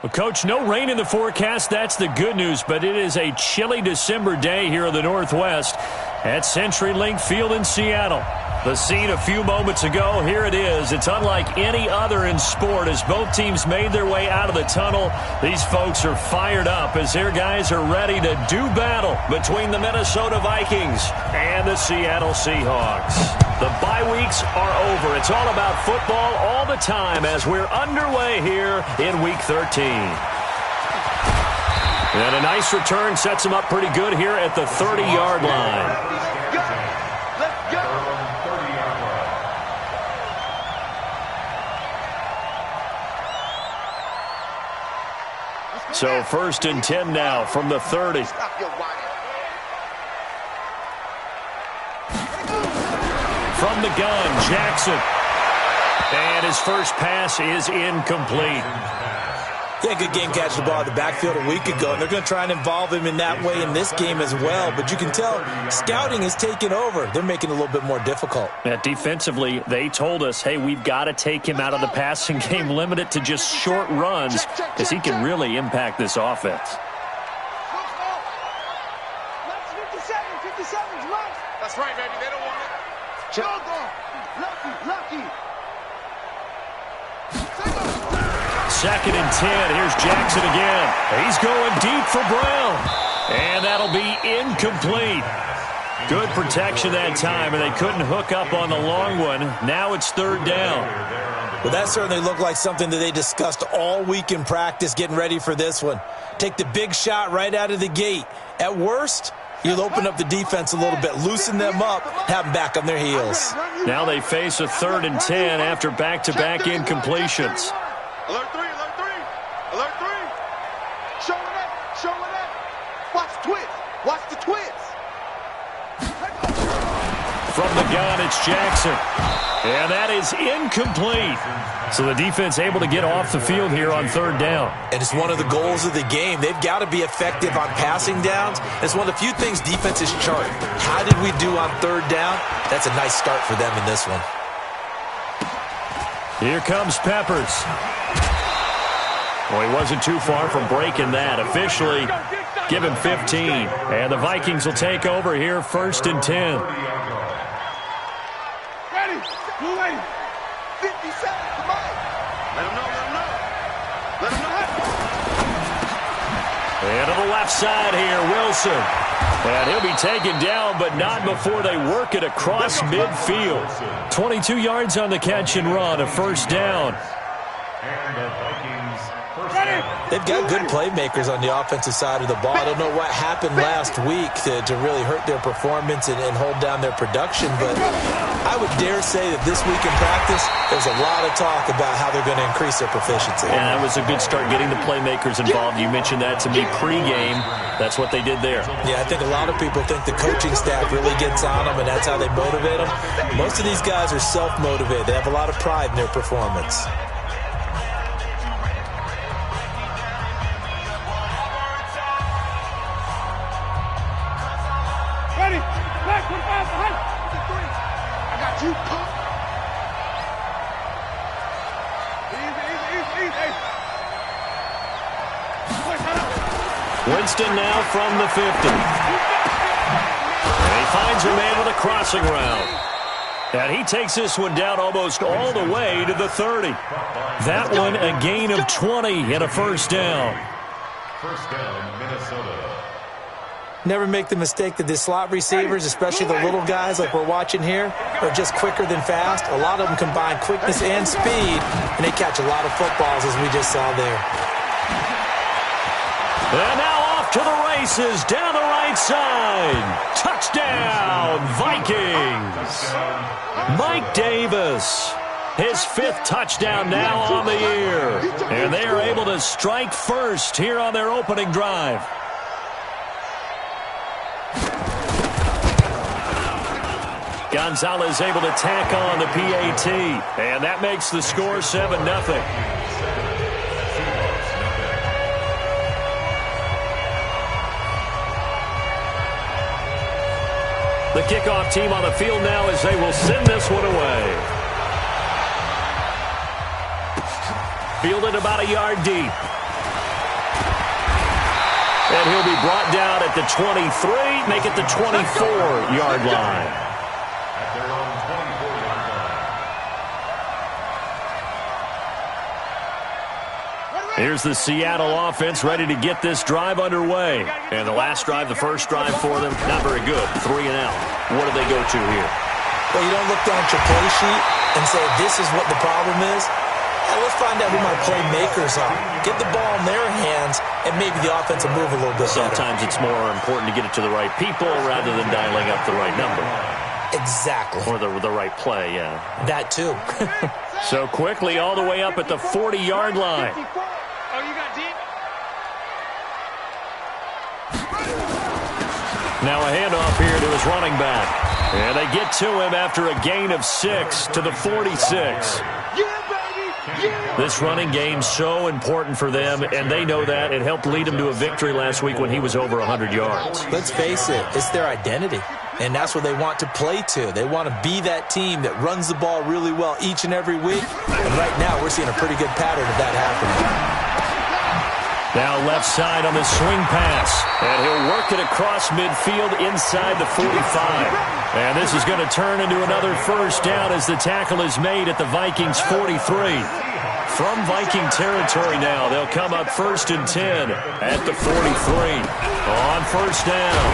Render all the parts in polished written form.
Well, Coach, no rain in the forecast. That's the good news, but it is a chilly December day here in the Northwest at CenturyLink Field in Seattle. The scene a few moments ago, here it is. It's unlike any other in sport as both teams made their way out of the tunnel. These folks are fired up as their guys are ready to do battle between the Minnesota Vikings and the Seattle Seahawks. The bye weeks are over. It's all about football all the time as we're underway here in Week 13. And a nice return sets him up pretty good here at the 30-yard line. So 1st and 10 now from the 30. From the gun, Jackson. And his first pass is incomplete. Yeah, good game catching the ball in the backfield a week ago, and they're going to try and involve him in that way in this game as well. But you can tell scouting has taken over. They're making it a little bit more difficult. Yeah, defensively, they told us, hey, we've got to take him out of the passing game, limit it to just short runs, because he can really impact this offense. That's right, baby. They don't want it. Lucky. 2nd and 10. Here's Jackson again. He's going deep for Brown. And that'll be incomplete. Good protection that time, and they couldn't hook up on the long one. Now it's 3rd down. Well, that certainly looked like something that they discussed all week in practice, getting ready for this one. Take the big shot right out of the gate. At worst, you'll open up the defense a little bit, loosen them up, have them back on their heels. Now they face a 3rd and 10 after back-to-back incompletions. Alert 3. Showing up. Watch the twist. From the gun, it's Jackson. And that is incomplete. So the defense able to get off the field here on 3rd down. And it's one of the goals of the game. They've got to be effective on passing downs. It's one of the few things defenses chart. How did we do on 3rd down? That's a nice start for them in this one. Here comes Peppers. Well, he wasn't too far from breaking that. Officially, give him 15. And the Vikings will take over here 1st and 10. Ready. 57. Come on. Let him know. And to the left side here, Wilson. And he'll be taken down, but not before they work it across midfield. 22 yards on the catch and run, a 1st down. They've got good playmakers on the offensive side of the ball. I don't know what happened last week to really hurt their performance and hold down their production, but I would dare say that this week in practice, there's a lot of talk about how they're going to increase their proficiency. And that was a good start getting the playmakers involved. You mentioned that to me pregame. That's what they did there. Yeah, I think a lot of people think the coaching staff really gets on them, and that's how they motivate them. Most of these guys are self-motivated. They have a lot of pride in their performance. Winston now from the 50. And he finds a man with a crossing route. And he takes this one down almost all the way to the 30. That one a gain of 20 and a 1st down. 1st down, Minnesota. Never make the mistake that the slot receivers, especially the little guys like we're watching here, are just quicker than fast. A lot of them combine quickness and speed, and they catch a lot of footballs, as we just saw there. And now off to the races down the right side. Touchdown, Vikings. Mike Davis, his 5th touchdown now on the year. And they are able to strike first here on their opening drive. Gonzalez able to tack on the PAT. And that makes the score 7-0. The kickoff team on the field now as they will send this one away. Fielded about a yard deep. And he'll be brought down at the 23, make it the 24-yard line. At their own 24-yard line. Here's the Seattle offense ready to get this drive underway. And the last drive, the first drive for them, not very good. 3 and out. What do they go to here? Well, you don't look down at your play sheet and say, this is what the problem is. Let's find out who my playmakers are. Get the ball in their hands, and maybe the offense will move a little bit better. Sometimes it's more important to get it to the right people rather than dialing up the right number. Exactly. Or the right play, yeah. That too. So quickly all the way up at the 40-yard line. Oh, you got deep? Now a handoff here to his running back. And they get to him after a gain of 6 to the 46. This running game's so important for them, and they know that. It helped lead them to a victory last week when he was over 100 yards. Let's face it, it's their identity, and that's what they want to play to. They want to be that team that runs the ball really well each and every week, and right now we're seeing a pretty good pattern of that happening. Now left side on the swing pass, and he'll work it across midfield inside the 45. And this is going to turn into another first down as the tackle is made at the Vikings 43. From Viking territory now, they'll come up 1st and 10 at the 43. On first down,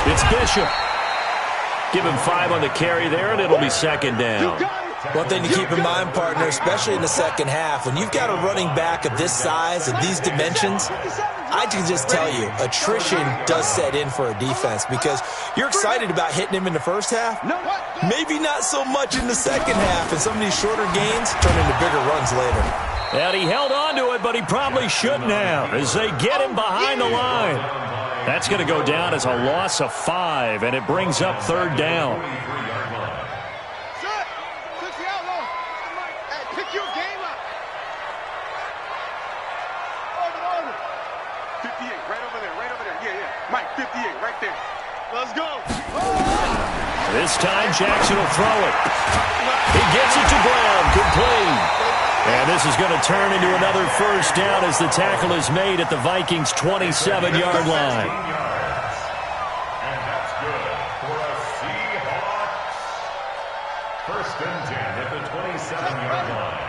it's Bishop. Give him 5 on the carry there, and it'll be 2nd down. One thing to keep in mind, partner, especially in the second half, when you've got a running back of this size and these dimensions, I can just tell you, attrition does set in for a defense because you're excited about hitting him in the first half. Maybe not so much in the second half, and some of these shorter gains turn into bigger runs later. And he held on to it, but he probably shouldn't have as they get him behind the line. That's going to go down as a loss of 5, and it brings up 3rd down. This time, Jackson will throw it. He gets it to Brown. Complete. And this is going to turn into another first down as the tackle is made at the Vikings' 27-yard line. And that's good for a Seahawks. 1st and 10 at the 27-yard line.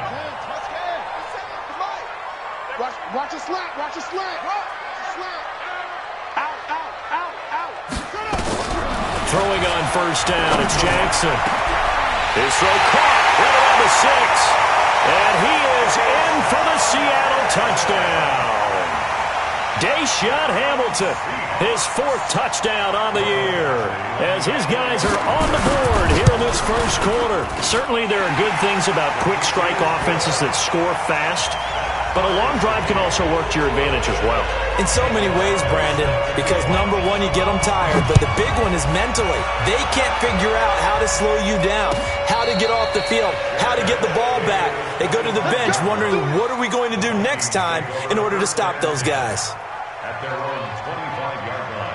Watch a slant. Watch a slant. Out, out, out, out. Throwing on first down, it's Jackson. His throw caught right around the 6. And he is in for the Seattle touchdown. Deshaun Hamilton, his 4th touchdown on the year, as his guys are on the board here in this first quarter. Certainly there are good things about quick strike offenses that score fast, but a long drive can also work to your advantage as well. In so many ways, Brandon, because number one, you get them tired, but the big one is mentally. They can't figure out how to slow you down, how to get off the field, how to get the ball back. They go to the bench wondering, what are we going to do next time in order to stop those guys? At their own 25-yard line.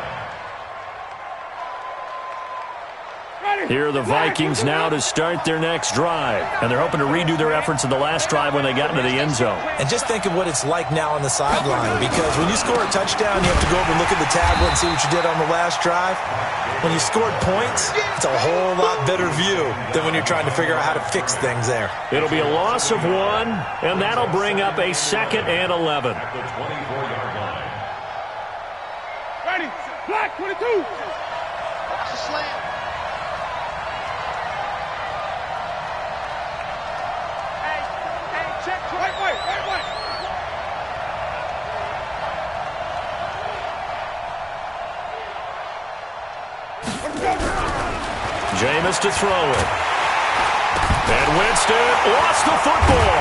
Here are the Vikings now to start their next drive. And they're hoping to redo their efforts in the last drive when they got into the end zone. And just think of what it's like now on the sideline, because when you score a touchdown, you have to go over and look at the tablet and see what you did on the last drive. When you scored points, it's a whole lot better view than when you're trying to figure out how to fix things there. It'll be a loss of 1, and that'll bring up a 2nd and 11. At the 24-yard line. Ready. Black 22. Watch the slant. Check. Right way. Jameis to throw it. And Winston lost the football.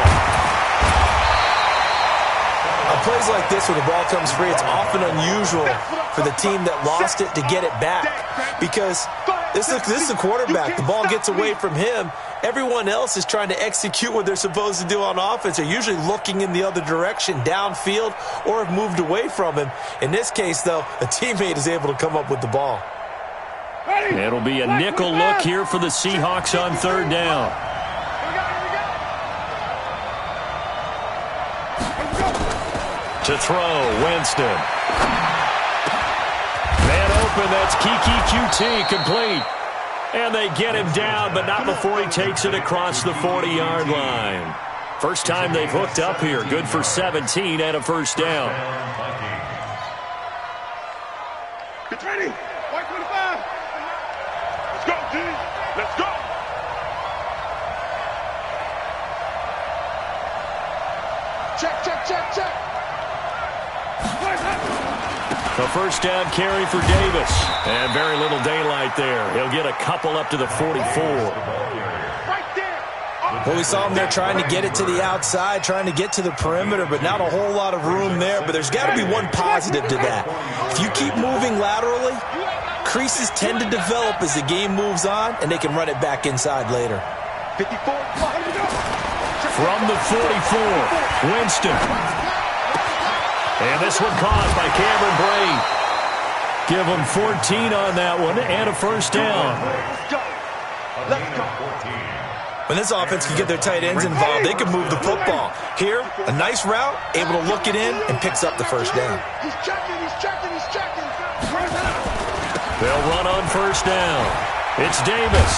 On plays like this where the ball comes free, it's often unusual for the team that lost it to get it back. Because this is the quarterback. The ball gets away from him. Everyone else is trying to execute what they're supposed to do on offense. They're usually looking in the other direction, downfield, or have moved away from him. In this case, though, a teammate is able to come up with the ball. It'll be a nickel look here for the Seahawks on 3rd down. To throw, Winston. open. That's Kiki QT complete. And they get him down, but not before he takes it across the 40-yard line. First time they've hooked up here. Good for 17 and a first down. Get ready. White 25. Let's go, D. Let's go. Check, check, check, check. A first down carry for Davis. And very little daylight there. He'll get a couple up to the 44. Right there. Well, we saw him there trying to get it to the outside, trying to get to the perimeter, but not a whole lot of room there. But there's got to be one positive to that. If you keep moving laterally, creases tend to develop as the game moves on, and they can run it back inside later. 54. From the 44, Winston. And this one caught by Cameron Braid. Give them 14 on that one and a first down. Let's go. Let's go. When this offense can get their tight ends involved, they can move the football. Here, a nice route, able to look it in, and picks up the first down. He's checking, he's checking, he's checking. They'll run on first down. It's Davis.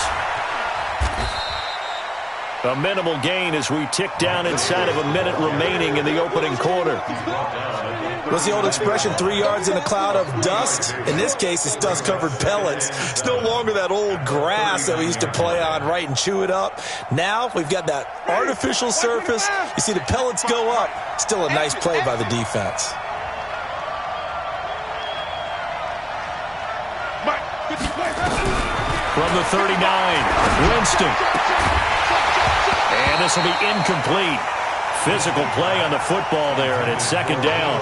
A minimal gain as we tick down inside of a minute remaining in the opening quarter. What's the old expression, 3 yards in a cloud of dust? In this case, it's dust-covered pellets. It's no longer that old grass that we used to play on, right, and chew it up. Now we've got that artificial surface. You see the pellets go up. Still a nice play by the defense. From the 39, Winston. And this will be incomplete. Physical play on the football there, and it's second down.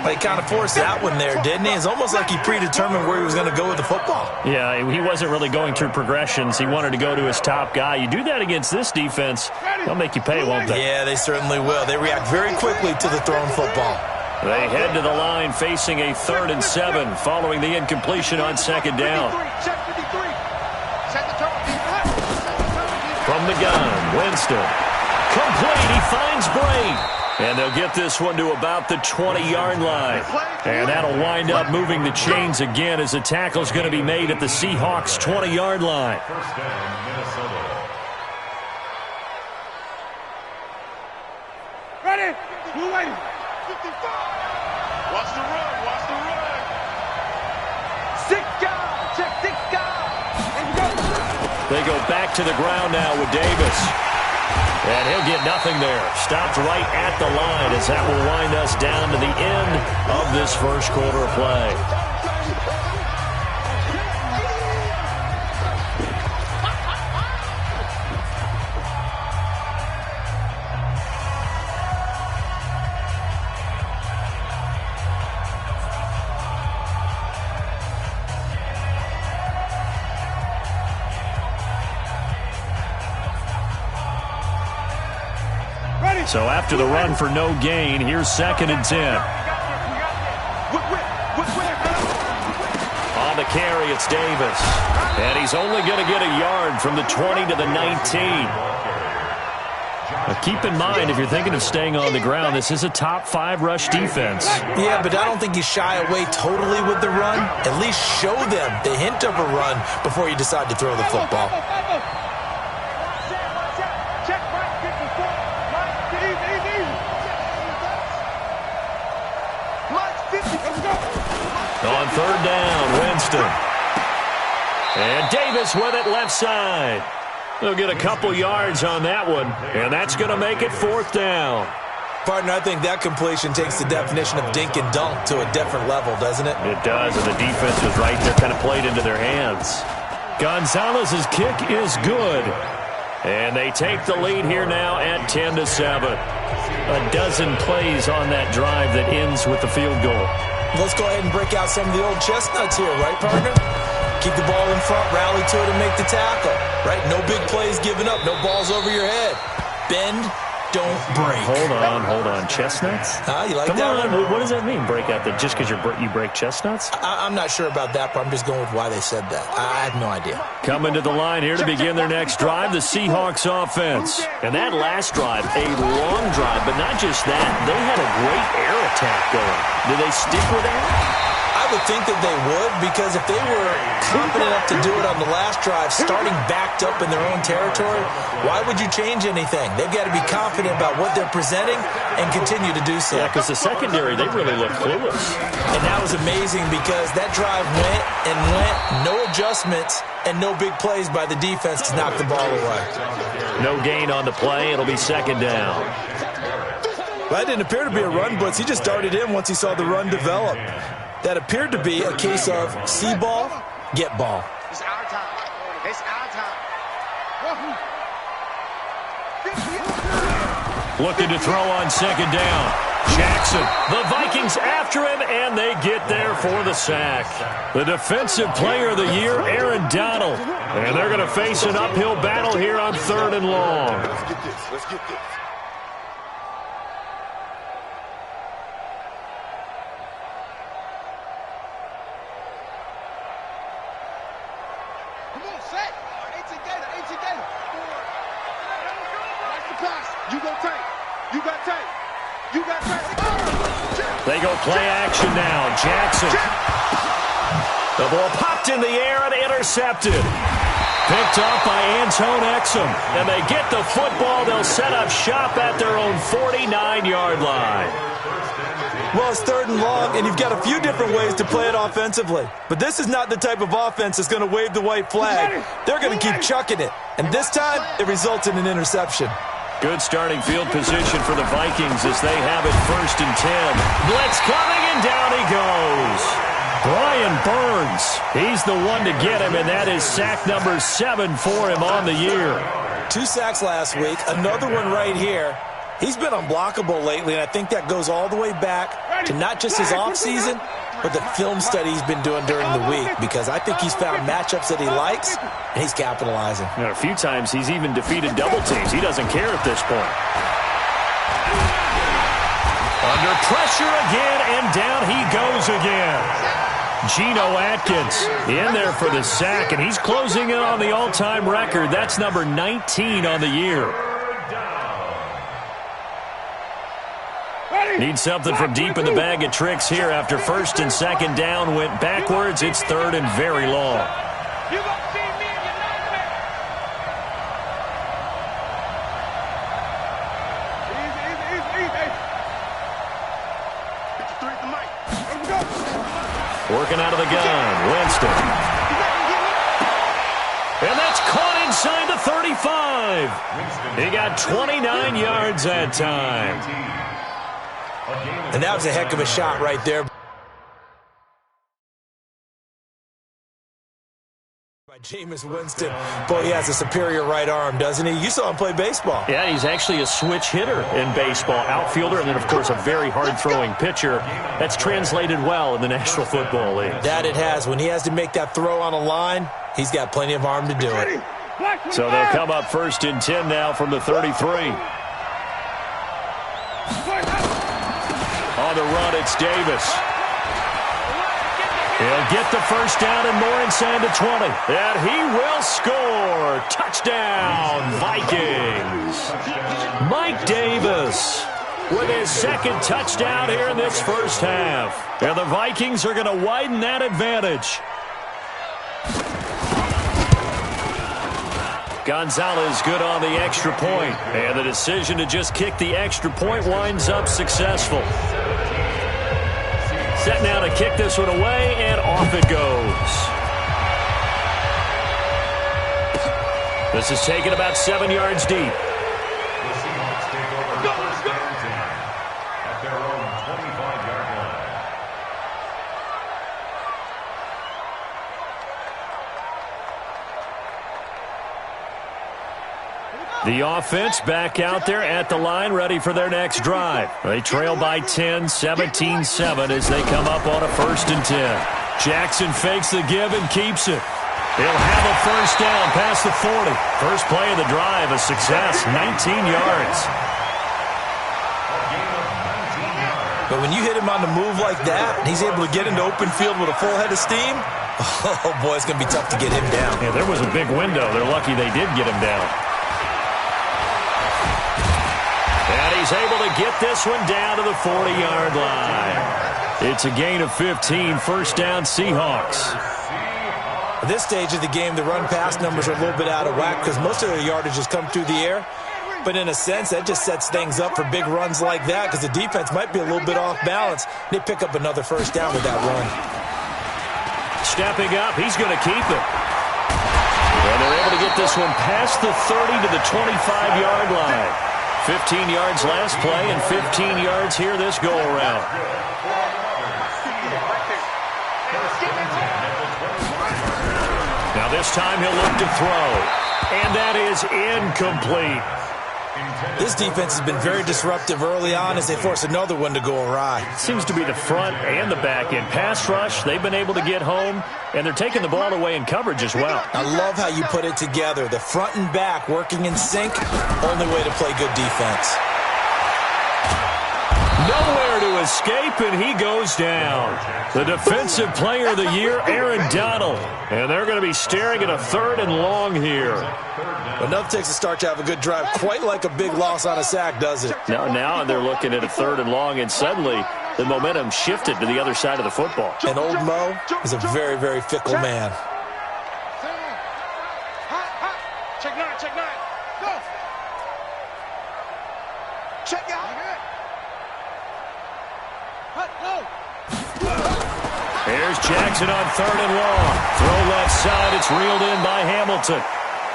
He kind of forced that one there, didn't he? It's almost like he predetermined where he was going to go with the football. Yeah, he wasn't really going through progressions. He wanted to go to his top guy. You do that against this defense, they'll make you pay, won't they? Yeah, they certainly will. They react very quickly to the thrown football. They head to the line facing a 3rd and 7 following the incompletion on second down. From the gun, Winston. Complete, he finds Braid. And they'll get this one to about the 20-yard line. And that'll wind up moving the chains again as the tackle's going to be made at the Seahawks' 20-yard line. First down, Minnesota. Ready? Blue lady. 55. Watch the run. Watch the run. 6 guys. Check 6 guys. And go. They go back to the ground now with Davis. And he'll get nothing there. Stopped right at the line as that will wind us down to the end of this first quarter of play. So after the run for no gain, here's 2nd and 10. On the carry, it's Davis. And he's only going to get a yard from the 20 to the 19. Now keep in mind, if you're thinking of staying on the ground, this is a top 5 rush defense. Yeah, but I don't think you shy away totally with the run. At least show them the hint of a run before you decide to throw the football. On 3rd down, Winston. And Davis with it left side. They'll get a couple yards on that one, and that's going to make it 4th down. Partner, I think that completion takes the definition of dink and dunk to a different level, doesn't it? It does, and the defense was right there, kind of played into their hands. Gonzalez's kick is good. And they take the lead here now at 10 to 7. A dozen plays on that drive that ends with the field goal. Let's go ahead and break out some of the old chestnuts here, right, partner? Keep the ball in front, rally to it, and make the tackle, right? No big plays given up, no balls over your head. Bend, don't break. Hold on. Chestnuts? You like Come that on, one? what does that mean, break out? That just because you break chestnuts? I'm not sure about that, but I'm just going with why they said that. I have no idea. Coming to the line here to begin their next drive, the Seahawks offense. And that last drive, a long drive, but not just that. They had a great air attack going. Do they stick with that? I I would think that they would, because if they were confident enough to do it on the last drive, starting backed up in their own territory, why would you change anything? They've got to be confident about what they're presenting and continue to do so. Yeah, because the secondary, they really look clueless. And that was amazing because that drive went and went, no adjustments, and no big plays by the defense to knock the ball away. No gain on the play. It'll be second down. Well, that didn't appear to be a run blitz. He just darted in once he saw the run develop. That appeared to be a case of see ball, get ball. It's our time. It's our time. Looking to throw on second down. Jackson. The Vikings after him, and they get there for the sack. The Defensive Player of the Year, Aaron Donald. And they're going to face an uphill battle here on 3rd and long. Let's get this. Let's get this. Come on, set. 18 Gator, 18 Gator. Watch the pass. You go tank. You got tank. You got tank. They go play action now. Jackson. The ball popped in the air and intercepted. Picked up by Anton Exum. And they get the football. They'll set up shop at their own 49-yard line. Well, it's 3rd and long, and you've got a few different ways to play it offensively. But this is not the type of offense that's going to wave the white flag. They're going to keep chucking it. And this time, it results in an interception. Good starting field position for the Vikings as they have it 1st and 10. Blitz coming, and down he goes. Brian Burns, he's the one to get him, and that is sack number 7 for him on the year. 2 sacks last week, another one right here. He's been unblockable lately, and I think that goes all the way back to not just his offseason, but the film study he's been doing during the week, because I think he's found matchups that he likes, and he's capitalizing. And a few times he's even defeated double teams. He doesn't care at this point. Under pressure again, and down he goes again. Geno Atkins in there for the sack, and he's closing in on the all-time record. That's number 19 on the year. Need something from deep in the bag of tricks here after 1st and 2nd down went backwards. It's 3rd and very long. You gonna see me in your nightmare. Easy. 53 at the mic. Let him go. Working out of the gun, Winston. And that's caught inside the 35. He got 29 yards that time. And that was a heck of a shot right there by Jameis Winston. Boy, he has a superior right arm, doesn't he? You saw him play baseball. Yeah, he's actually a switch hitter in baseball. Outfielder, and then, of course, a very hard-throwing pitcher. That's translated well in the National Football League. That it has. When he has to make that throw on a line, he's got plenty of arm to do it. So they'll come up 1st and 10 now from the 33. On the run, it's Davis. He'll get the 1st down and more inside the 20. And he will score. Touchdown, Vikings. Mike Davis with his 2nd touchdown here in this 1st half. And the Vikings are going to widen that advantage. Gonzalez good on the extra point. And the decision to just kick the extra point winds up successful. Set now to kick this one away, and off it goes. This is taken about 7 yards deep. The Seahawks take over 1st and 10 at their own 25-yard line. The offense back out there at the line, ready for their next drive. They trail by 10, 17-7 as they come up on a 1st and 10. Jackson fakes the give and keeps it. He'll have a 1st down past the 40. First play of the drive, a success, 19 yards. But when you hit him on the move like that, and he's able to get into open field with a full head of steam, oh, boy, it's going to be tough to get him down. Yeah, there was a big window. They're lucky they did get him down. And he's able to get this one down to the 40-yard line. It's a gain of 15, first down Seahawks. At this stage of the game, the run-pass numbers are a little bit out of whack because most of their yardage has come through the air. But in a sense, that just sets things up for big runs like that because the defense might be a little bit off balance. They pick up another first down with that run. Stepping up, he's going to keep it. And they're able to get this one past the 30 to the 25-yard line. 15 yards last play and 15 yards here this go-around. Now this time he'll look to throw. And that is incomplete. This defense has been very disruptive early on as they force another one to go awry. Seems to be the front and the back end. Pass rush, they've been able to get home, and they're taking the ball away in coverage as well. I love how you put it together. The front and back working in sync, only way to play good defense. Nowhere to escape, and he goes down. The defensive player of the year, Aaron Donald. And they're going to be staring at a 3rd and long here. Enough takes a start to have a good drive, quite like a big loss on a sack, does it? Now they're looking at a 3rd and long, and suddenly the momentum shifted to the other side of the football. And old Mo is a very, very fickle man. Check 9, check 9. Go. Check out. Here's Jackson on 3rd and long. Throw left side. It's reeled in by Hamilton.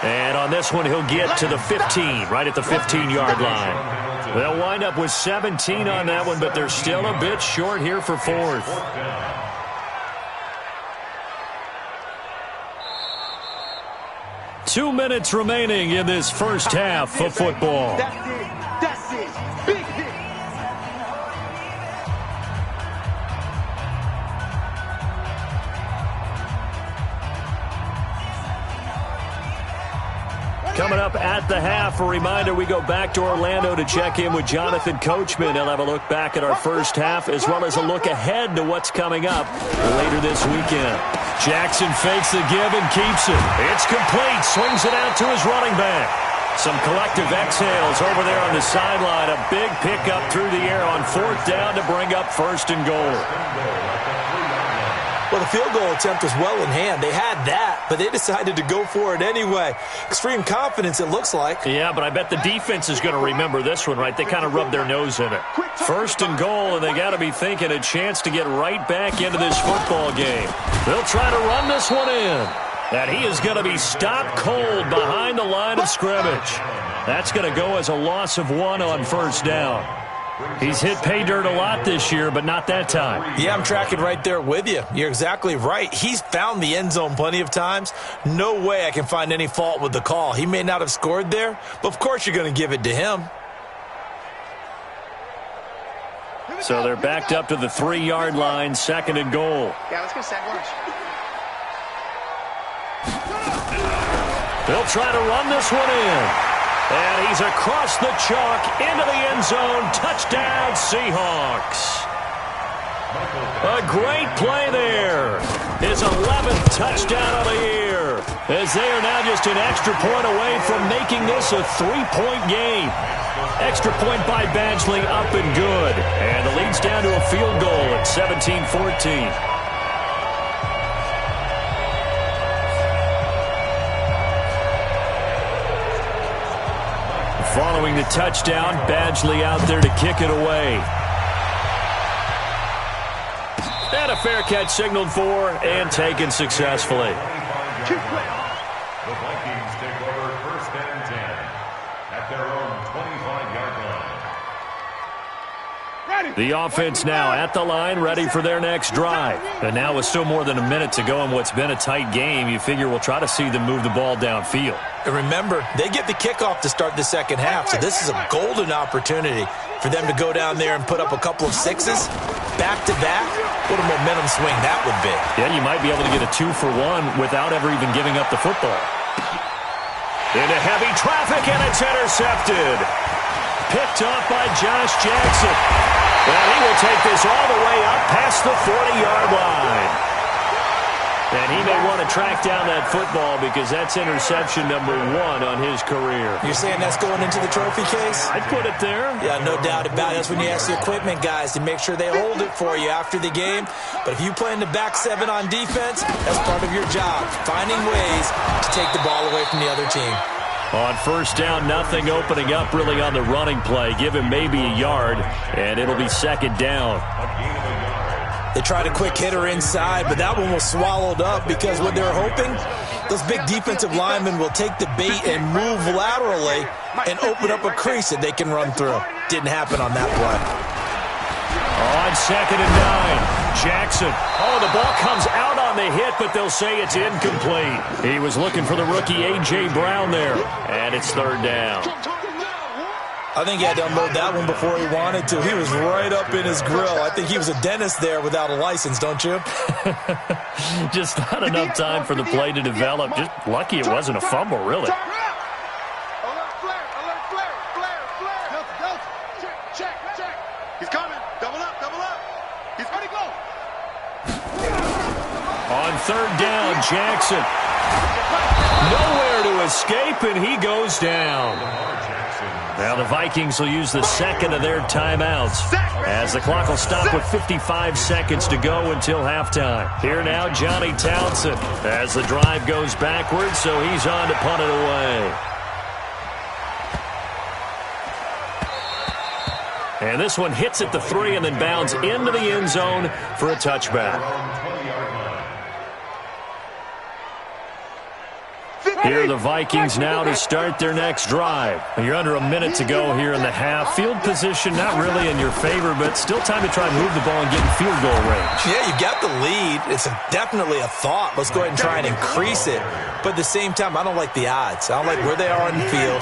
And on this one, he'll get to the 15, right at the 15-yard line. They'll wind up with 17 on that one, but they're still a bit short here for 4th. Two minutes remaining in this first half of football. That's it. That's it. Big hit. Coming up at the half, a reminder, we go back to Orlando to check in with Jonathan Coachman. He'll have a look back at our first half as well as a look ahead to what's coming up later this weekend. Jackson fakes the give and keeps it. It's complete. Swings it out to his running back. Some collective exhales over there on the sideline. A big pickup through the air on 4th down to bring up 1st and goal. Well, the field goal attempt was well in hand. They had that, but they decided to go for it anyway. Extreme confidence, it looks like. Yeah, but I bet the defense is going to remember this one, right? They kind of rubbed their nose in it. 1st and goal, and they got to be thinking a chance to get right back into this football game. They'll try to run this one in. And he is going to be stopped cold behind the line of scrimmage. That's going to go as a loss of 1 on 1st down. He's hit pay dirt a lot this year, but not that time. Yeah, I'm tracking right there with you. You're exactly right. He's found the end zone plenty of times. No way I can find any fault with the call. He may not have scored there, but of course you're going to give it to him. So they're backed up to the 3-yard line, 2nd and goal. Yeah, let's go sack lunch. They'll try to run this one in. And he's across the chalk into the end zone. Touchdown, Seahawks. A great play there. His 11th touchdown of the year. As they are now just an extra point away from making this a 3-point game. Extra point by Badgley, up and good. And the lead's down to a field goal at 17-14. Following the touchdown, Badgley out there to kick it away. And a fair catch signaled for and taken successfully. The Vikings take over 1st and 10 at their own 25-yard line. The offense now at the line, ready for their next drive. And now with still more than a minute to go in what's been a tight game, you figure we'll try to see them move the ball downfield. And remember, they get the kickoff to start the second half, so this is a golden opportunity for them to go down there and put up a couple of sixes back-to-back. What a momentum swing that would be. Yeah, you might be able to get a 2-for-1 without ever even giving up the football. Into heavy traffic, and it's intercepted. Picked off by Josh Jackson. And he will take this all the way up past the 40-yard line. And he may want to track down that football because that's interception number 1 on his career. You're saying that's going into the trophy case? I'd put it there. Yeah, no doubt about it. That's when you ask the equipment guys to make sure they hold it for you after the game. But if you play in the back 7 on defense, that's part of your job, finding ways to take the ball away from the other team. On first down, nothing opening up really on the running play. Give him maybe a yard, and it'll be second down. They tried a quick hitter inside, but that one was swallowed up because what they're hoping, those big defensive linemen will take the bait and move laterally and open up a crease that they can run through. Didn't happen on that play. On second and 9, Jackson. Oh, the ball comes out on the hit, but they'll say it's incomplete. He was looking for the rookie A.J. Brown there, and it's third down. I think he had to unload that one before he wanted to. He was right up in his grill. I think he was a dentist there without a license, don't you? Just not enough time for the play to develop. Just lucky it wasn't a fumble, really. Check. He's coming. Double up. He's ready to go. On third down, Jackson. Nowhere to escape, and he goes down. Now the Vikings will use the second of their timeouts as the clock will stop with 55 seconds to go until halftime. Here now, Johnny Townsend as the drive goes backwards, so he's on to punt it away. And this one hits at the 3 and then bounds into the end zone for a touchback. Here are the Vikings now to start their next drive. You're under a minute to go here in the half. Field position not really in your favor, but still time to try and move the ball and get in field goal range. Yeah, you've got the lead. It's definitely a thought. Let's go ahead and try and increase it. But at the same time, I don't like the odds. I don't like where they are on the field.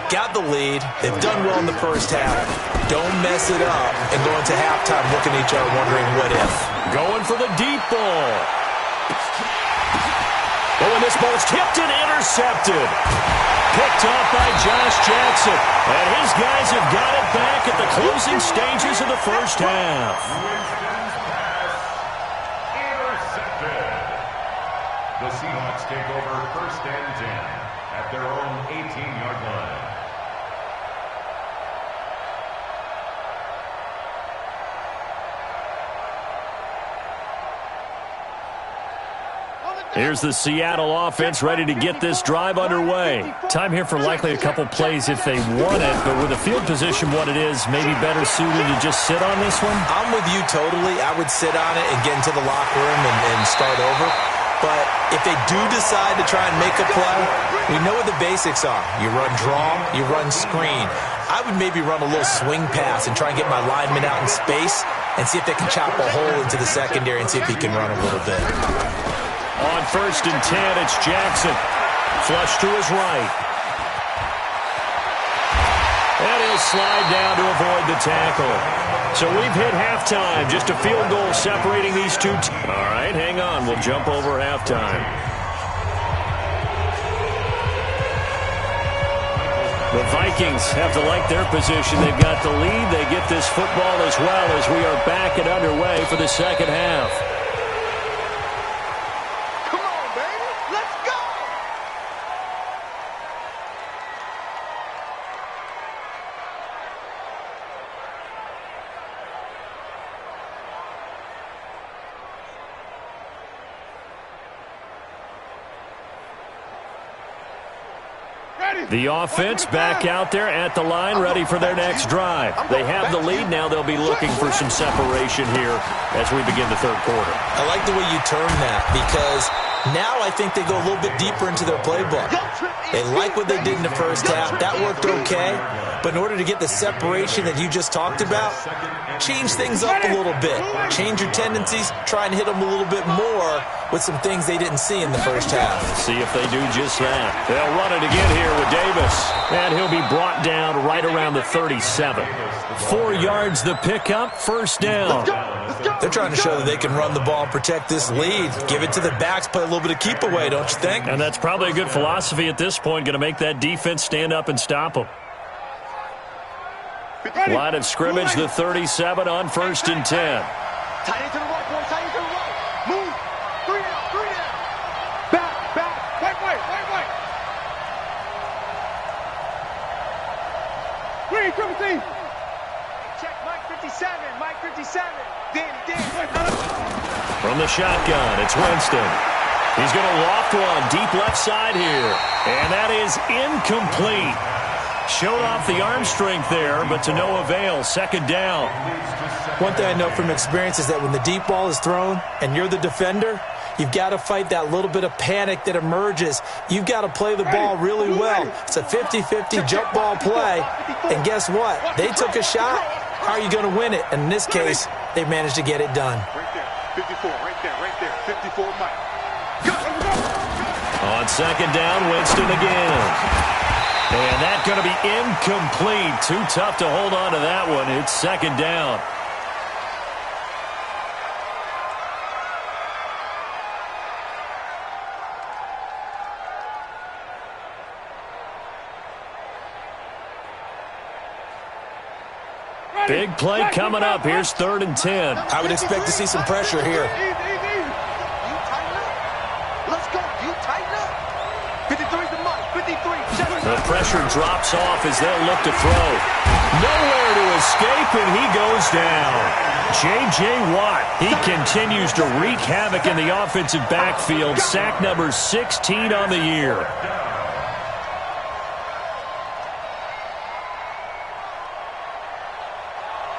Got the lead. They've done well in the first half. Don't mess it up and go into halftime looking at each other wondering what if. Going for the deep ball. Oh, and this ball's tipped and intercepted. Picked off by Josh Jackson. And his guys have got it back at the closing stages of the first half. Intercepted. The Seahawks take over first and 10 at their own 18-yard line. Here's the Seattle offense ready to get this drive underway. Time here for likely a couple plays if they want it, but with the field position what it is, maybe better suited to just sit on this one? I'm with you totally. I would sit on it and get into the locker room and start over. But if they do decide to try and make a play, we know what the basics are. You run draw, you run screen. I would maybe run a little swing pass and try and get my lineman out in space and see if they can chop a hole into the secondary and see if he can run a little bit. On first and 10, it's Jackson. Flush to his right. And he'll slide down to avoid the tackle. So we've hit halftime. Just a field goal separating these two. All right, hang on. We'll jump over halftime. The Vikings have to like their position. They've got the lead. They get this football as well as we are back and underway for the second half. The offense back out there at the line, ready for their next drive. They have the lead. Now they'll be looking for some separation here as we begin the third quarter. I like the way you term that because now I think they go a little bit deeper into their playbook. They like what they did in the first half. That worked okay. But in order to get the separation that you just talked about, change things up a little bit. Change your tendencies. Try and hit them a little bit more with some things they didn't see in the first half. See if they do just that. They'll run it again here with Davis. And he'll be brought down right around the 37. 4 yards the pickup, first down. They're trying to show that they can run the ball and protect this lead. Give it to the backs, play a little bit of keep away, don't you think? And that's probably a good philosophy at this point. Going to make that defense stand up and stop them. Line of scrimmage, the 37 on first and 10. Tight end to the right, boy. Tight end to the right. Move. 3 out. the shotgun. It's Winston. He's going to loft one deep left side here. And that is incomplete. Showed off the arm strength there, but to no avail. Second down. One thing I know from experience is that when the deep ball is thrown and you're the defender, you've got to fight that little bit of panic that emerges. You've got to play the ball really well. It's a 50-50 jump ball play. And guess what? They took a shot. How are you going to win it? And in this case, they managed to get it done. Right there. 54, right there. 54 Mike. On second down, Winston again. And that's going to be incomplete. Too tough to hold on to that one. It's second down. Big play coming up. Here's 3rd and 10. I would expect to see some pressure here. Let's go. You tighten up. 53's the mark. 53. The pressure drops off as they'll look to throw. Nowhere to escape, and he goes down. J.J. Watt, he continues to wreak havoc in the offensive backfield. Sack number 16 on the year.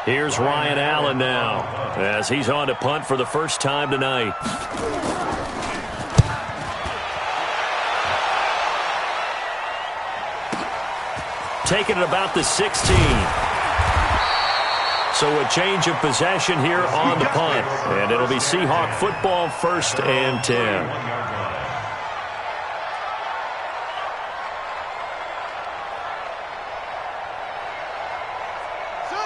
Here's Ryan Allen now, as he's on to punt for the first time tonight. Taking it about the 16. So a change of possession here on the punt. And it'll be Seahawk football, 1st and 10.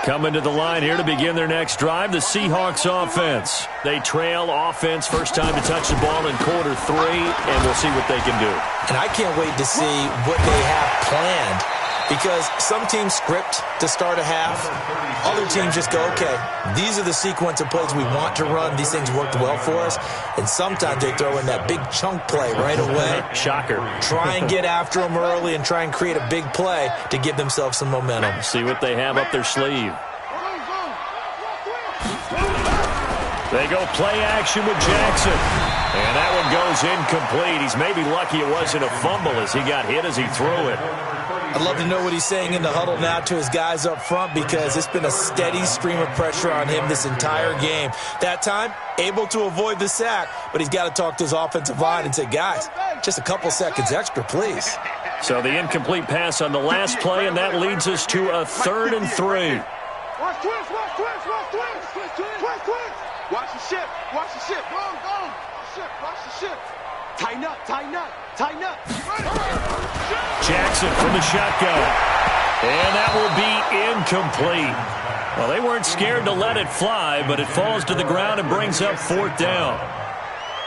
Coming to the line here to begin their next drive, the Seahawks offense. They trail offense, first time to touch the ball in quarter 3, and we'll see what they can do. And I can't wait to see what they have planned, because some teams script to start a half. Other teams just go, okay, these are the sequence of plays we want to run. These things worked well for us. And sometimes they throw in that big chunk play right away. Shocker. Try and get after them early and try and create a big play to give themselves some momentum. See what they have up their sleeve. They go play action with Jackson. And that one goes incomplete. He's maybe lucky it wasn't a fumble as he got hit as he threw it. I'd love to know what he's saying in the huddle now to his guys up front, because it's been a steady stream of pressure on him this entire game. That time, able to avoid the sack, but he's got to talk to his offensive line and say, guys, just a couple seconds extra, please. So the incomplete pass on the last play, and that leads us to a 3rd and 3. Watch twins. Watch the ship. Watch the ship. Watch the ship. Tighten up. Jackson from the shotgun. And that will be incomplete. Well, they weren't scared to let it fly, but it falls to the ground and brings up 4th down.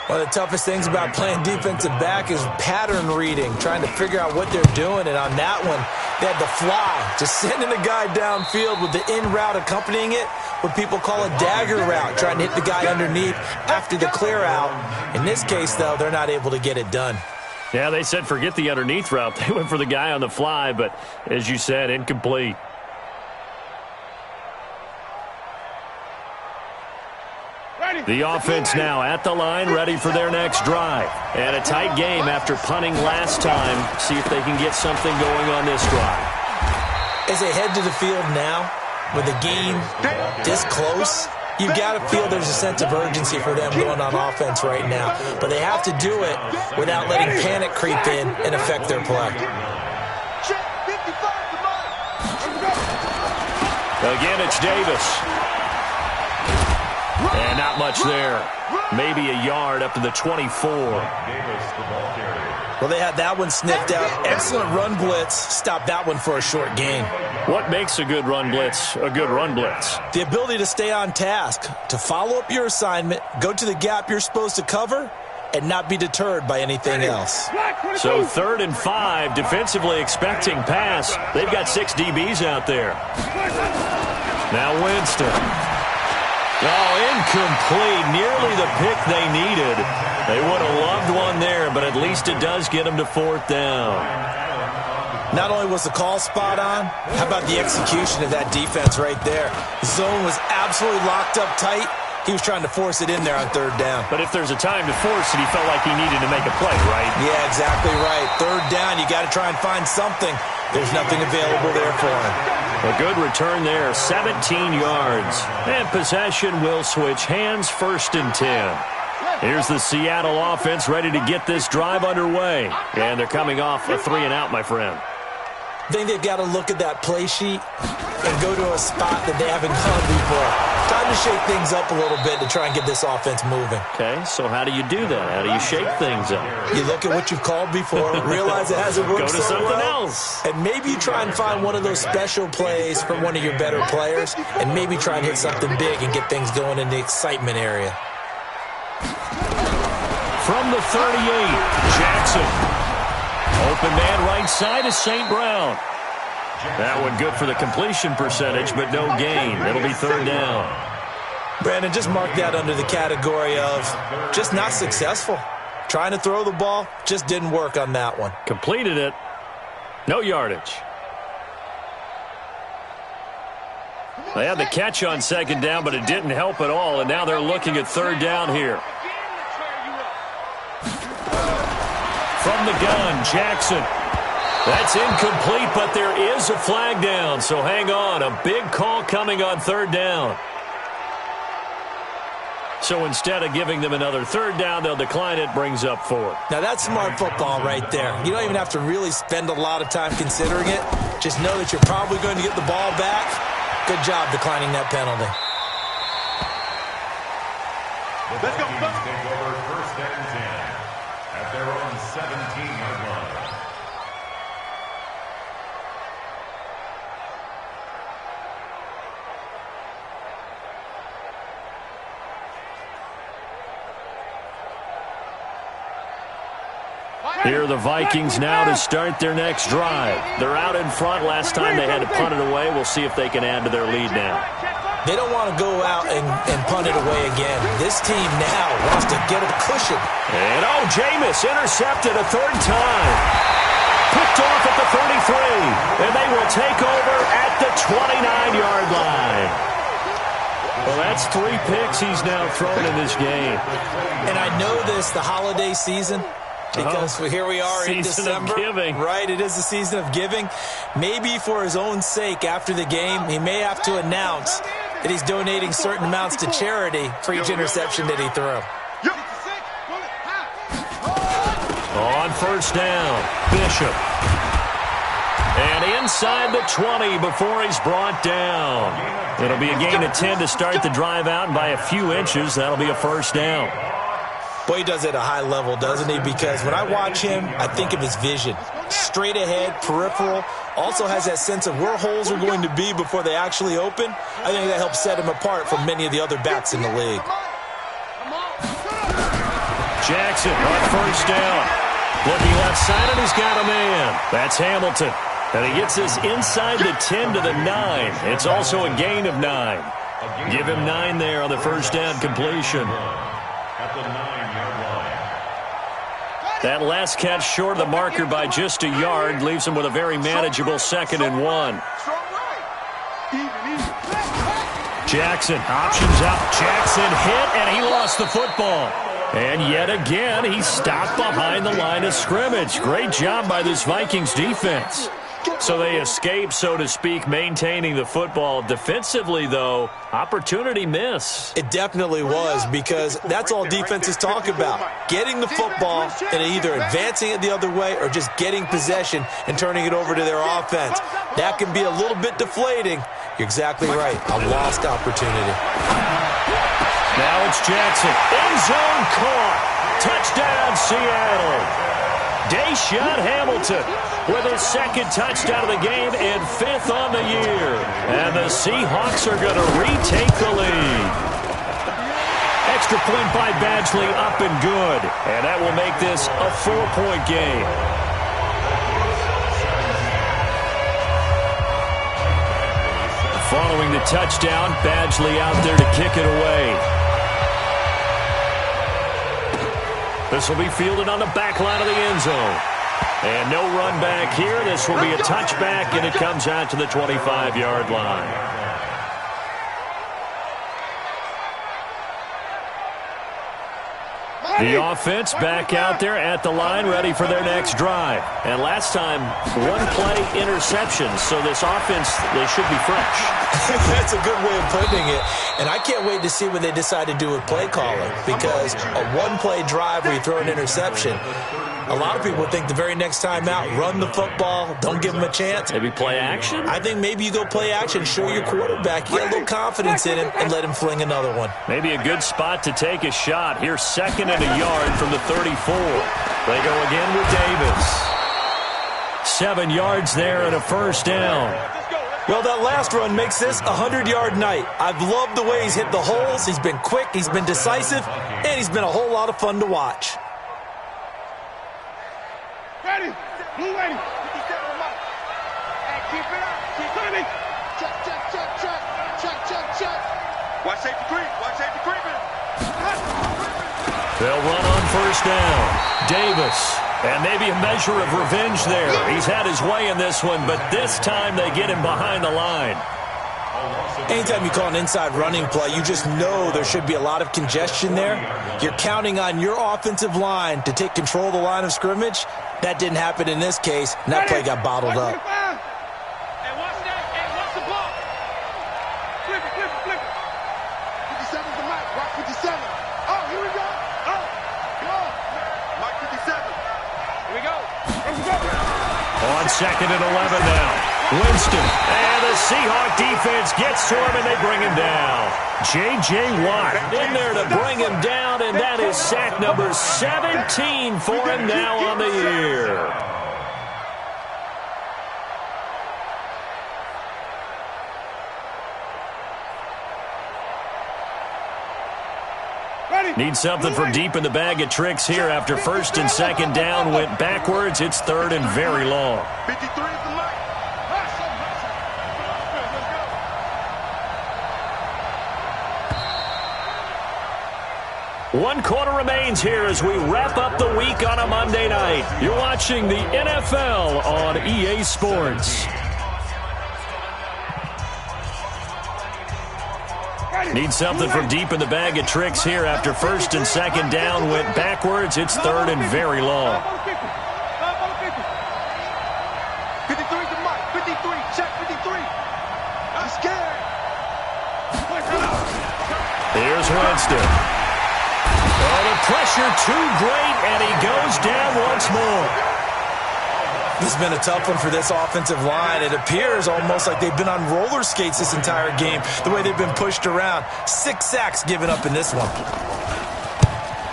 One of the toughest things about playing defensive back is pattern reading, trying to figure out what they're doing. And on that one, they had the fly, just sending a guy downfield with the in route accompanying it, what people call a dagger route, trying to hit the guy underneath after the clear out. In this case, though, they're not able to get it done. Yeah, they said forget the underneath route. They went for the guy on the fly, but as you said, incomplete. The offense now at the line, ready for their next drive. And a tight game after punting last time. See if they can get something going on this drive. As they head to the field now, with the game this close, you've got to feel there's a sense of urgency for them going on offense right now. But they have to do it without letting panic creep in and affect their play. Again, it's Davis. And not much there. Maybe a yard up to the 24. Well, they had that one sniffed out. Excellent run blitz. Stopped that one for a short gain. What makes a good run blitz a good run blitz? The ability to stay on task, to follow up your assignment, go to the gap you're supposed to cover, and not be deterred by anything else. So 3rd and 5, defensively expecting pass. They've got 6 DBs out there. Now Winston. Oh, incomplete. Nearly the pick they needed. They would have loved one there, but at least it does get them to 4th down. Not only was the call spot on, how about the execution of that defense right there? The zone was absolutely locked up tight, He was trying to force it in there on third down. But if there's a time to force it, he felt like he needed to make a play, right? Yeah, exactly right. Third down, you got to try and find something. There's nothing available there for him. A good return there, 17 yards. And possession will switch hands, 1st and 10. Here's the Seattle offense ready to get this drive underway. And they're coming off a 3-and-out, my friend. I think they've got to look at that play sheet and go to a spot that they haven't gone before. Time to shake things up a little bit to try and get this offense moving. Okay, so how do you do that? How do you shake things up? You look at what you've called before, realize it hasn't worked so well. Go to something else. And maybe you try and find one of those special plays from one of your better players, and maybe try and hit something big and get things going in the excitement area. From the 38, Jackson. Open man right side is St. Brown. That one good for the completion percentage, but no gain. It'll be 3rd down. Brandon, just mark that under the category of just not successful. Trying to throw the ball, just didn't work on that one. Completed it. No yardage. They had the catch on 2nd down, but it didn't help at all, and now they're looking at 3rd down here. From the gun, Jackson. That's incomplete, but there is a flag down, so hang on. A big call coming on 3rd down. So instead of giving them another 3rd down, they'll decline it, brings up 4th. Now that's smart football right there. You don't even have to really spend a lot of time considering it. Just know that you're probably going to get the ball back. Good job declining that penalty. Let's go. Take over 1st and 10 at their own 17-yard line. Here are the Vikings now to start their next drive. They're out in front. Last time they had to punt it away. We'll see if they can add to their lead now. They don't want to go out and punt it away again. This team now wants to get a cushion. And, Jameis intercepted a 3rd time. Picked off at the 33. And they will take over at the 29-yard line. Well, that's 3 picks he's now thrown in this game. And I know this, the holiday season, because here we are in December. Season of giving. Right, it is the season of giving. Maybe for his own sake after the game, he may have to announce that he's donating certain amounts to charity for each interception that he threw. On 1st down, Bishop. And inside the 20 before he's brought down. It'll be a gain of 10 to start the drive out, and by a few inches, that'll be a 1st down. Boy, he does it at a high level, doesn't he? Because when I watch him, I think of his vision. Straight ahead, peripheral. Also has that sense of where holes are going to be before they actually open. I think that helps set him apart from many of the other backs in the league. Jackson on 1st down. Looking left side, and he's got a man. That's Hamilton. And he gets this inside the 10 to the 9. It's also a gain of 9. Give him 9 there on the 1st down completion. At the 9-yard line. That last catch short of the marker by just a yard leaves him with a very manageable 2nd and 1. Jackson options up. Jackson hit, and he lost the football. And yet again, he stopped behind the line of scrimmage. Great job by this Vikings defense. So they escape, so to speak, maintaining the football. Defensively, though, opportunity miss. It definitely was, because that's all defenses talk about. Getting the football and either advancing it the other way or just getting possession and turning it over to their offense. That can be a little bit deflating. You're exactly right. A lost opportunity. Now it's Jackson. End zone caught. Touchdown, Seattle. Deshaun Hamilton with his 2nd touchdown of the game and 5th on the year. And the Seahawks are going to retake the lead. Extra point by Badgley, up and good. And that will make this a 4-point game. Following the touchdown, Badgley out there to kick it away. This will be fielded on the back line of the end zone. And no run back here. This will be a touchback, and it comes out to the 25-yard line. The offense back out there at the line, ready for their next drive. And last time, one-play interception, so this offense, they should be fresh. That's a good way of putting it. And I can't wait to see what they decide to do with play calling, because a one-play drive where you throw an interception, a lot of people think the very next time out, run the football, don't give them a chance. Maybe play action? I think maybe you go play action, show your quarterback, get a little confidence in him, and let him fling another one. Maybe a good spot to take a shot. Here's 2nd and a yard from the 34. They go again with Davis. 7 yards there and a first down. Well, that last run makes this a 100-yard night. I've loved the way he's hit the holes. He's been quick, he's been decisive, and he's been a whole lot of fun to watch. Ready? Blue ready. 57 Mike. And keep it up. Keep it up. Check, check, check, check. Check, check, check. Watch safety creep. Watch safety creeping. They'll run on first down. Davis. And maybe a measure of revenge there. He's had his way in this one, but this time they get him behind the line. Anytime you call an inside running play, you just know there should be a lot of congestion there. You're counting on your offensive line to take control of the line of scrimmage. That didn't happen in this case, and that play got bottled up. And watch that. And watch the ball. Flip it, flip it, flip it. 57's the Mike. Rock 57. Oh, here we go. Oh, come on. Mike 57. Here we go. Here we go. On 2nd and 11 now. Winston. And the Seahawk defense gets to him, and they bring him down. J.J. Watt in there to bring him down, and that is sack number 17 for him now on the year. Need something from deep in the bag of tricks here after 1st and 2nd down went backwards. It's 3rd and very long. 53 is the Mike. One quarter remains here as we wrap up the week on a Monday night. You're watching the NFL on EA Sports. Need something from deep in the bag of tricks here after 1st and 2nd down went backwards. It's 3rd and very long. 53 to Mike. 53. Check 53. I'm scared. Here's Winston. Oh, the pressure too great, and he goes down once more. This has been a tough one for this offensive line. It appears almost like they've been on roller skates this entire game, the way they've been pushed around. 6 sacks given up in this one.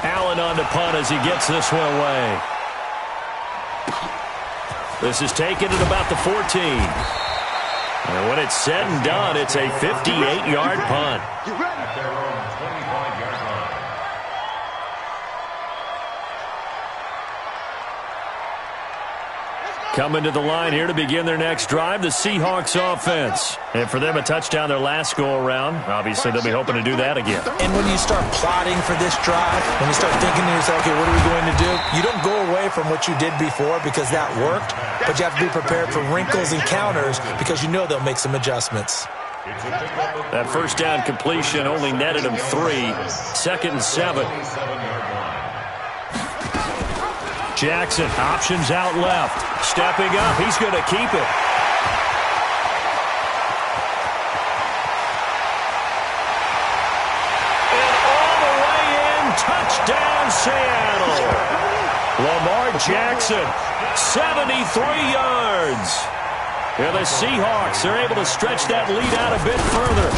Allen on the punt as he gets this one away. This is taken at about the 14. And when it's said and done, it's a 58-yard punt. You ready? Coming to the line here to begin their next drive, the Seahawks offense. And for them, a touchdown their last go-around. Obviously, they'll be hoping to do that again. And when you start plotting for this drive, when you start thinking to yourself, okay, what are we going to do? You don't go away from what you did before because that worked, but you have to be prepared for wrinkles and counters because you know they'll make some adjustments. That first down completion only netted him 3. 2nd and 7. Jackson, options out left. Stepping up, he's going to keep it. And all the way in, touchdown Seattle. Lamar Jackson, 73 yards. And the Seahawks are able to stretch that lead out a bit further.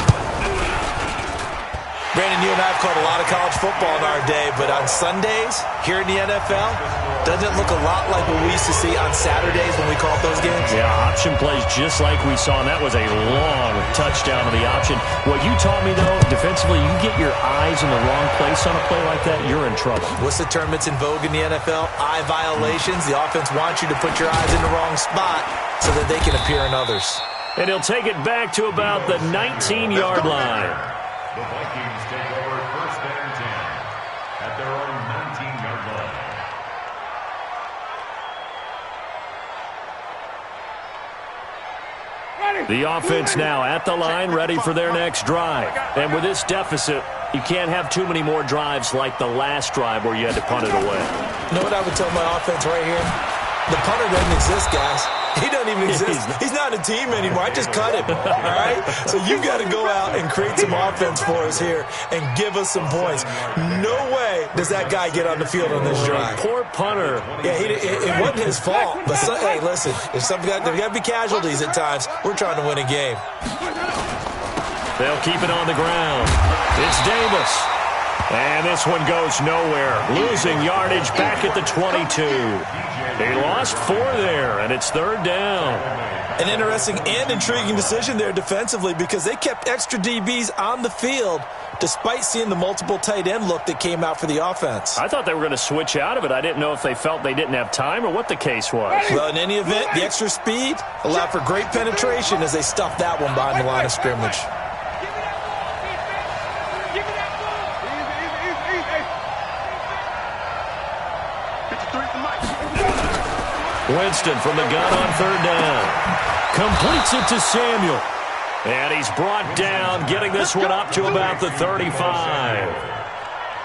Brandon, you and I have called a lot of college football in our day, but on Sundays, here in the NFL, doesn't it look a lot like what we used to see on Saturdays when we called those games? Yeah, option plays just like we saw, and that was a long touchdown of the option. What you taught me, though, defensively, you get your eyes in the wrong place on a play like that, you're in trouble. What's the term that's in vogue in the NFL? Eye violations. The offense wants you to put your eyes in the wrong spot so that they can appear in others. And he'll take it back to about the 19-yard line. The Vikings take over 1st and 10 at their own 19-yard line. The offense now at the line, ready for their next drive. And with this deficit, You can't have too many more drives like the last drive where you had to punt it away. You know what I would tell my offense right here? The punter doesn't exist, guys. He doesn't even exist. He's not a team anymore. I just cut him, all right? So you've got to go out and create some offense for us here and give us some points. No way does that guy get on the field on this drive. Poor punter. Yeah, it wasn't his fault. But, hey, listen, there's got to be casualties at times. We're trying to win a game. They'll keep it on the ground. It's Davis. And this one goes nowhere. Losing yardage back at the 22. He lost 4 there, and it's 3rd down. An interesting and intriguing decision there defensively because they kept extra DBs on the field despite seeing the multiple tight end look that came out for the offense. I thought they were going to switch out of it. I didn't know if they felt they didn't have time or what the case was. Well, in any event, the extra speed allowed for great penetration as they stuffed that one behind the line of scrimmage. Winston from the gun on 3rd down. Completes it to Samuel. And he's brought down, getting this one up to about the 35.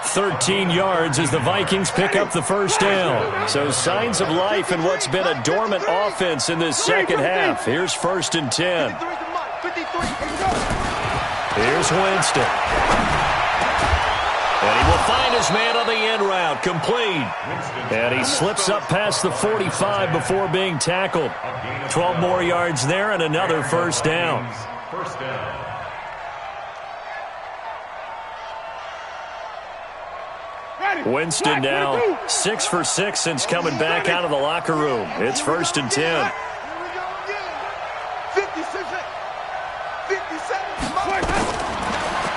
13 yards as the Vikings pick up the 1st down. So signs of life in what's been a dormant offense in this second half. Here's 1st and 10. Here's Winston. And he will find his man on the end route, complete. And he slips up past the 45 before being tackled. 12 more yards there and another 1st down. Winston now 6 for 6 since coming back out of the locker room. It's 1st and 10.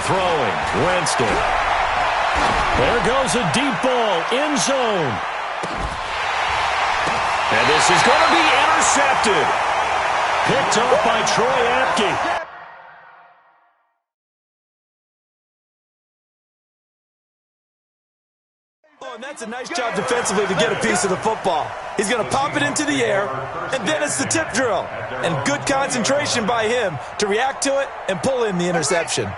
Throwing, Winston. There goes a deep ball, end zone. And this is going to be intercepted. Picked off by Troy Apke. Oh, and that's a nice job defensively to get a piece of the football. He's going to pop it into the air, and then it's the tip drill. And good concentration by him to react to it and pull in the interception.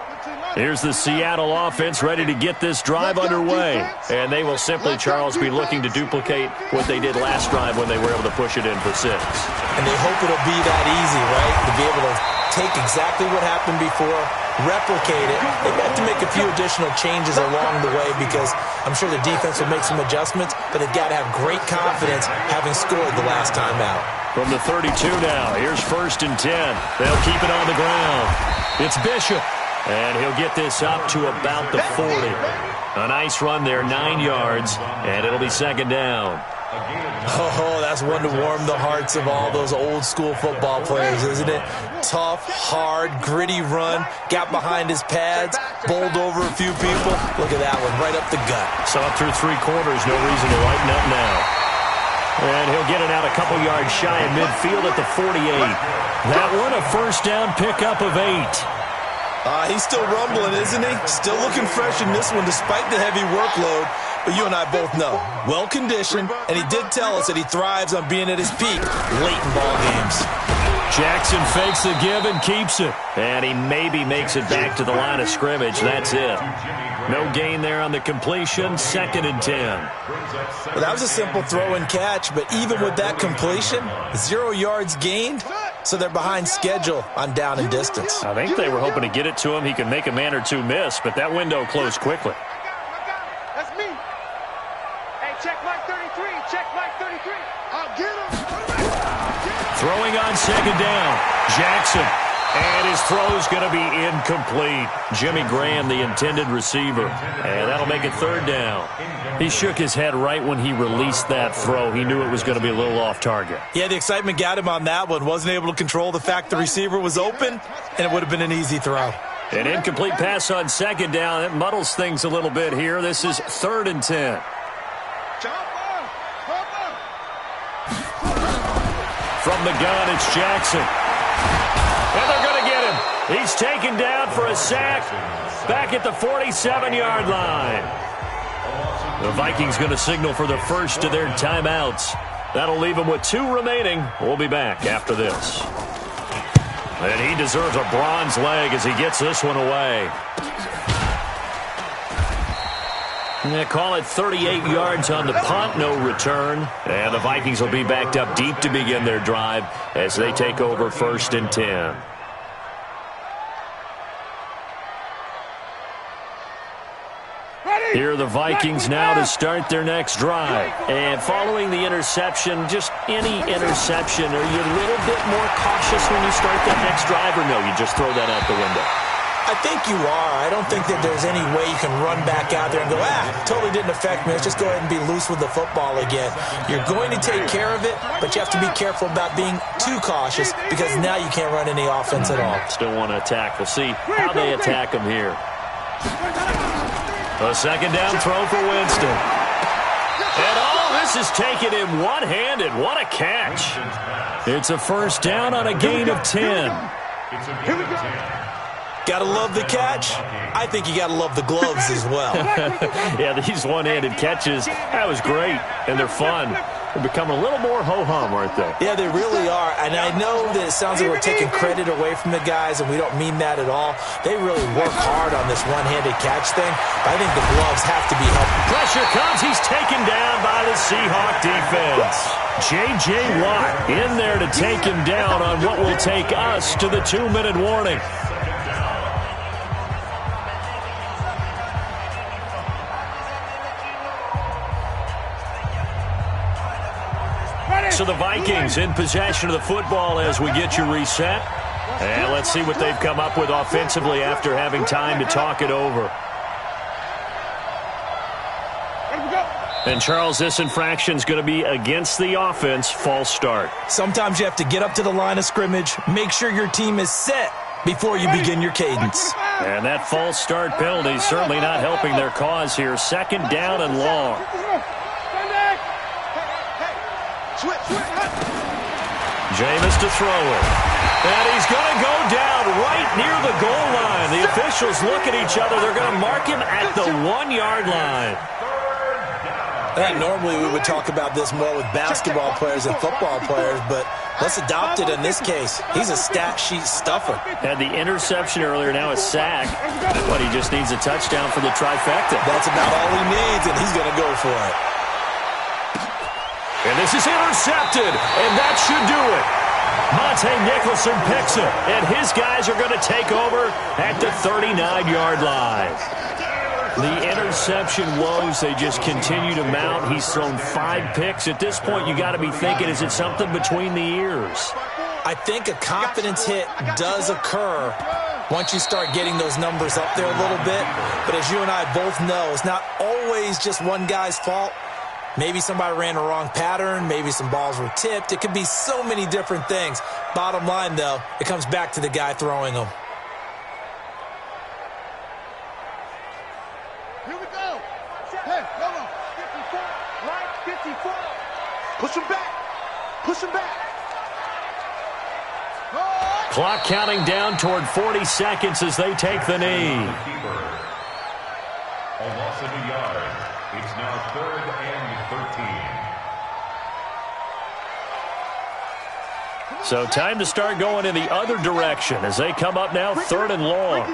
Here's the Seattle offense ready to get this drive underway. And they will simply, Charles, be looking to duplicate what they did last drive when they were able to push it in for 6. And they hope it'll be that easy, right? To be able to take exactly what happened before, replicate it. They've got to make a few additional changes along the way because I'm sure the defense will make some adjustments, but they've got to have great confidence having scored the last time out. From the 32 now, here's 1st and 10. They'll keep it on the ground. It's Bishop. And he'll get this up to about the 40. A nice run there, 9 yards, and it'll be 2nd down. Oh, that's one to warm the hearts of all those old-school football players, isn't it? Tough, hard, gritty run, got behind his pads, bowled over a few people. Look at that one, right up the gut. So up through 3 quarters, no reason to lighten up now. And he'll get it out a couple yards shy of midfield at the 48. That one a 1st down pickup of 8. He's still rumbling, isn't he? Still looking fresh in this one despite the heavy workload. But you and I both know, well-conditioned, and he did tell us that he thrives on being at his peak late in ball games. Jackson fakes the give and keeps it. And he maybe makes it back to the line of scrimmage. That's it. No gain there on the completion. 2nd and 10. Well, that was a simple throw and catch, but even with that completion, 0 yards gained, so they're behind schedule on down and distance. I think they were hoping to get it to him. He could make a man or two miss, but that window closed quickly. That's me. Hey, check Mike 33. Check Mike 33. I'll get him. Throwing on 2nd down. Jackson. And his throw is going to be incomplete. Jimmy Graham, the intended receiver. And that'll make it 3rd down. He shook his head right when he released that throw. He knew it was going to be a little off target. Yeah, the excitement got him on that one. Wasn't able to control the fact the receiver was open, and it would have been an easy throw. An incomplete pass on 2nd down. It muddles things a little bit here. This is 3rd and 10. From the gun, it's Jackson. And they're going to get him. He's taken down for a sack back at the 47-yard line. The Vikings going to signal for the first of their timeouts. That'll leave them with 2 remaining. We'll be back after this. And he deserves a bronze leg as he gets this one away. They call it 38 yards on the punt, no return. And the Vikings will be backed up deep to begin their drive as they take over 1st and 10. Here are the Vikings now to start their next drive. And following the interception, just any interception, are you a little bit more cautious when you start that next drive, or no, you just throw that out the window? I think you are. I don't think that there's any way you can run back out there and go, totally didn't affect me. Let's just go ahead and be loose with the football again. You're going to take care of it, but you have to be careful about being too cautious because now you can't run any offense at all. Still want to attack. We'll see how they attack them here. A second down throw for Winston. And all this is taken in one-handed. What a catch. It's a first down on a gain of 10. Here we go. Gotta love the catch. I think you gotta love the gloves as well. Yeah, these one-handed catches, that was great, and they're fun. They're becoming a little more ho-hum, aren't they? Yeah, they really are, and I know that it sounds like we're taking credit away from the guys, and we don't mean that at all. They really work hard on this one-handed catch thing, but I think the gloves have to be helped. Pressure comes. He's taken down by the Seahawk defense. J.J. Watt in there to take him down on what will take us to the 2-minute warning. So the Vikings in possession of the football as we get you reset. And let's see what they've come up with offensively after having time to talk it over. And, Charles, this infraction is going to be against the offense. False start. Sometimes you have to get up to the line of scrimmage, make sure your team is set before you begin your cadence. And that false start penalty is certainly not helping their cause here. Second down and long. Jameis to throw it. And he's going to go down right near the goal line. The officials look at each other. They're going to mark him at the 1-yard line. Normally we would talk about this more with basketball players and football players, but let's adopt it in this case. He's a stat sheet stuffer. Had the interception earlier, now a sack. But he just needs a touchdown for the trifecta. That's about all he needs, and he's going to go for it. And this is intercepted, and that should do it. Monte Nicholson picks it, and his guys are going to take over at the 39-yard line. The interception woes, they just continue to mount. He's thrown 5 picks. At this point, you got to be thinking, is it something between the ears? I think a confidence hit does occur once you start getting those numbers up there a little bit. But as you and I both know, it's not always just one guy's fault. Maybe somebody ran a wrong pattern. Maybe some balls were tipped. It could be so many different things. Bottom line, though, it comes back to the guy throwing them. Here we go. Hey, come on. 54. Right, 54. Push him back. Push him back. Oh. Clock counting down toward 40 seconds as they take the knee. A loss of a yard. It's now 3rd and 13. So time to start going in the other direction as they come up now 3rd and long.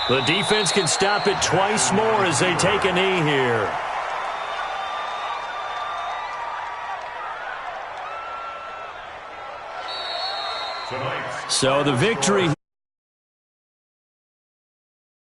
The defense can stop it twice more as they take a knee here. So the victory